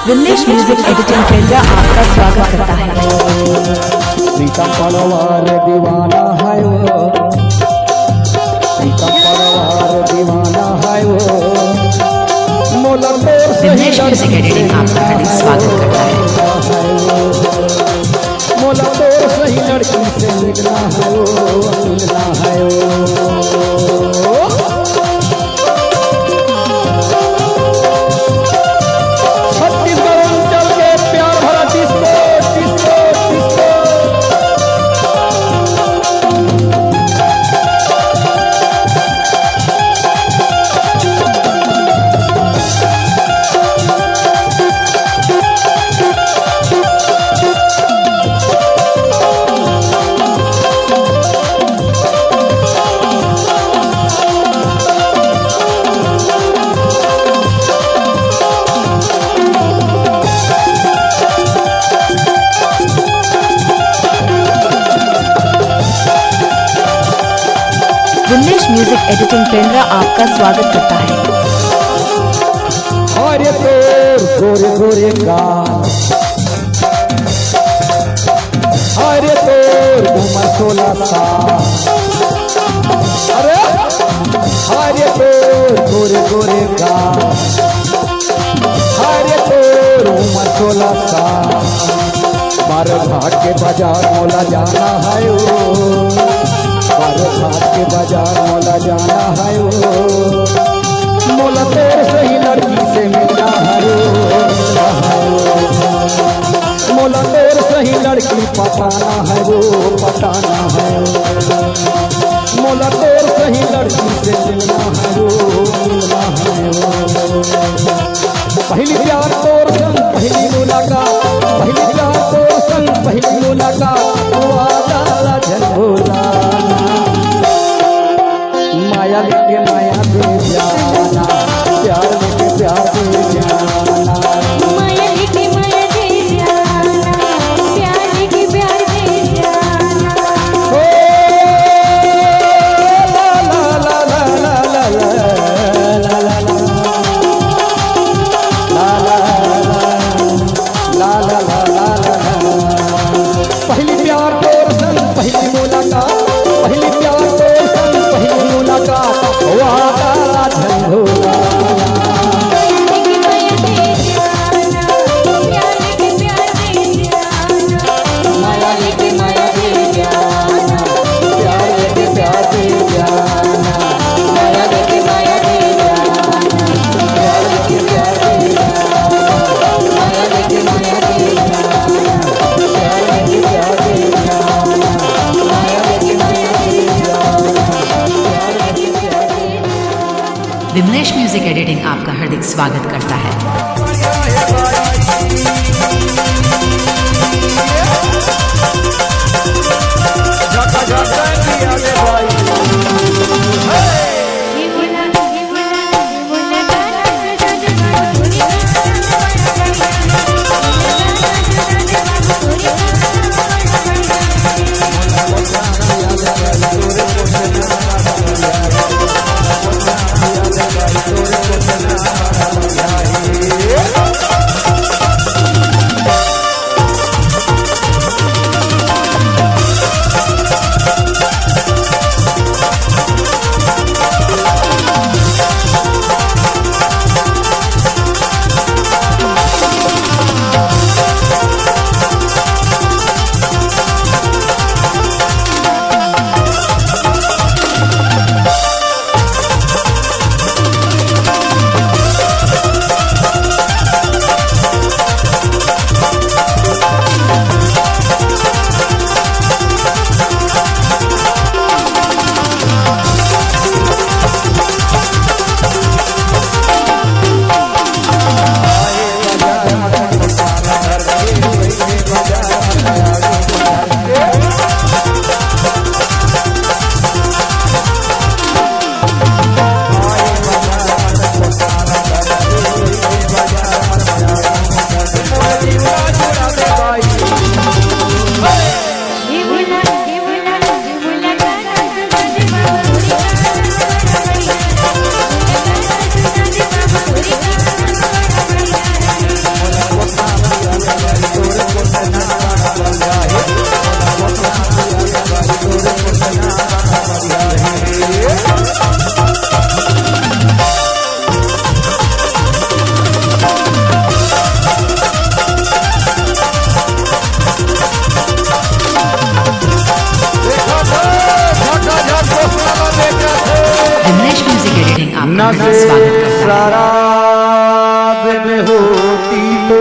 Vimlesh music editing केंद्र आपका स्वागत करता है। सीता परवार दीवाना है वो, सीता परवार दीवाना है वो, मोला तोर विमलेश म्यूजिक एडिटिंग आपका हार्दिक स्वागत करता है। मोला तोर सही लड़की से मिलना है वो, मिलना है वो। विमलेश म्यूजिक एडिटिंग केंद्र आपका स्वागत करता है। अरे तोर गोरे गोरे गाल, अरे तोर उम्र 16 साल, अरे तोर गोरे गोरे गाल, अरे तोर उम्र 16 साल। बारह घाट के बाजार मोला जाना है वो, बारह घाट के बाजार मोला जाना है वो, मोला तोर सही लड़की से मिलना है वो, मोला तोर सही लड़की पटाना है वो, पटाना है वो, मोला तोर सही लड़की से मिलना है वो, मिलना है वो। पहली प्यार तोर संग पहली मुलाकात, पहली प्यार तोर संग पहली मुलाकात, वादा झंडोला माया लेके माया दे जाना, प्यार लेके प्यार दे जाना, माया लेके माया दे जाना, प्यार लेके प्यार दे जाना। ओ ला ला ला ला ला ला ला ला ला ला ला ला। पहली प्यार तोर संग पहली मुलाकात, पहली प्यार तोर संग पहली मुलाकात, वादा झंडोला माया लेके माया दे जाना, प्यार लेके प्यार दे जाना, माया लेके माया दे जाना, प्यार लेके प्यार दे जाना, माया लेके माया दे जाना, प्यार लेके प्यार दे जाना, माया लेके माया दे जाना, प्यार लेके प्यार दे जाना। विमलेश म्यूजिक एडिटिंग आपका हार्दिक स्वागत करता है। हे बोला हे बोला हे बोला गाना गाना हार्दिक स्वागत करता है। शराब में होती तो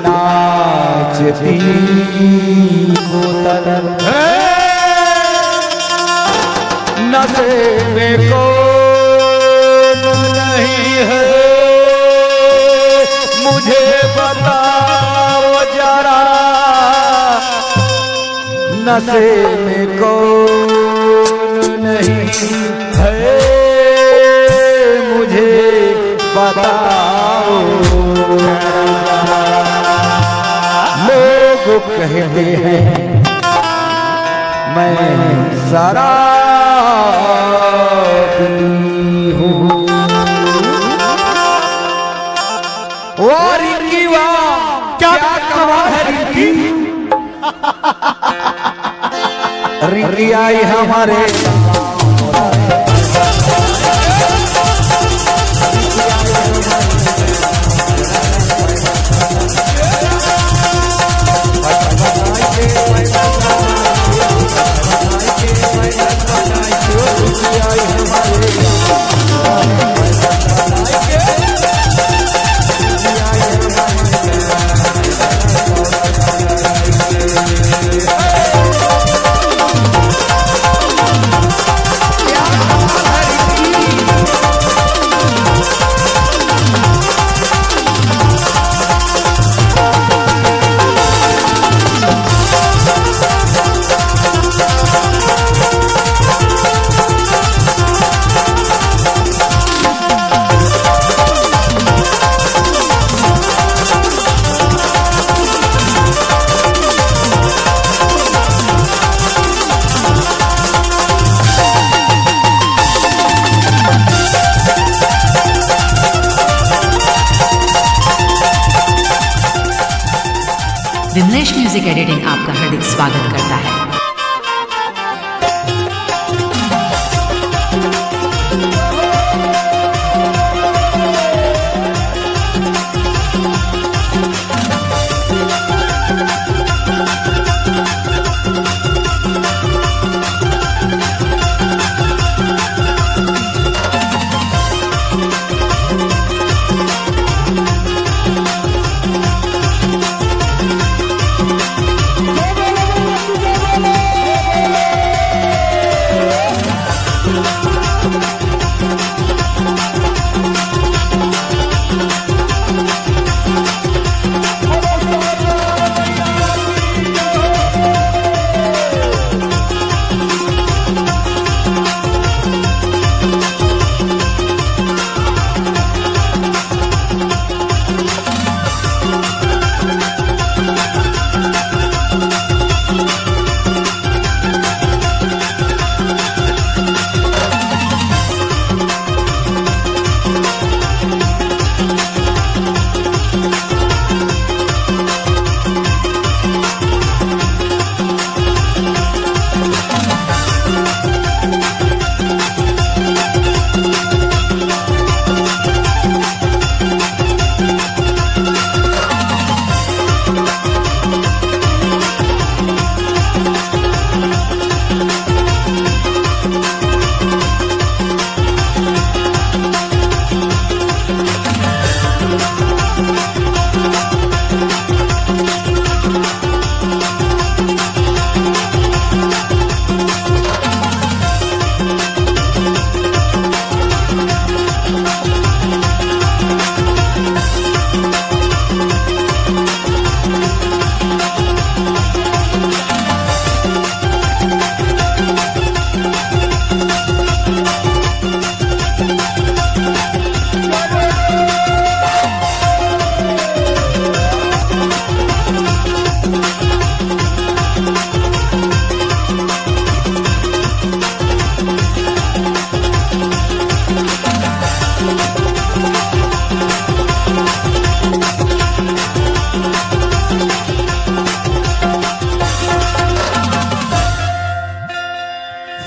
नाचती बोतल, नशे में कौन नहीं है मुझे बताओ जरा, नशे में कौन नहीं है मुझे बताओ। लोग कहते हैं मैं शराबी हूँ, वाह रिंकी वाह, क्या कमाल है रिंकी। रिंकी आई हमारे विमलेश म्यूजिक एडिटिंग आपका हार्दिक स्वागत करता है।